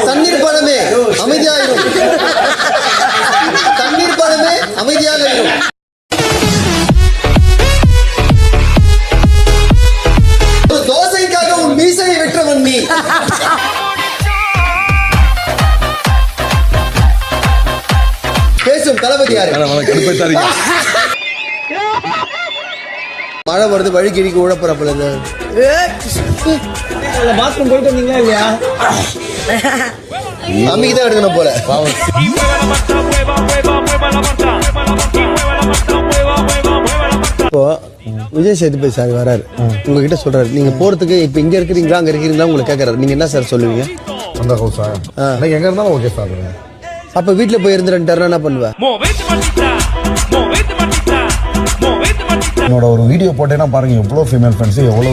தண்ணீர் பழமே அமைதியாயிரும். தண்ணீர் பழமே அமைதியாக இருக்கும். தோசைக்காக உன் மீசையை வெற்றவன் நீ. பேசும் தளபதி யாரு? மழை வருது, வழி கிழிக்கு உழப்பறப்பல பாத்ரூம் போயிட்டு வந்தீங்களா இல்லையா? அம்மிக்கு தான் எடுக்கணும் போல. இப்போ விஜய் சேதுபதி சார் வராரு, உங்ககிட்ட சொல்றாரு நீங்க போறதுக்கு இப்ப இங்க இருக்கிறீங்களா அங்க இருக்கிறீங்களா உங்களை கேட்கறாரு, நீங்க என்ன சார் சொல்லுவீங்க? அந்த ஹவுஸா எங்க இருந்தாலும் ஓகே சார். அப்ப வீட்டுல போய் இருந்துட்டாருன்னா என்ன பண்ணுவேன்? என்னோட ஒரு வீடியோ போட்டேன்னா பாருங்க எவ்வளவு ஃபீமேல் ஃப்ரெண்ட்ஸ் எவ்வளவு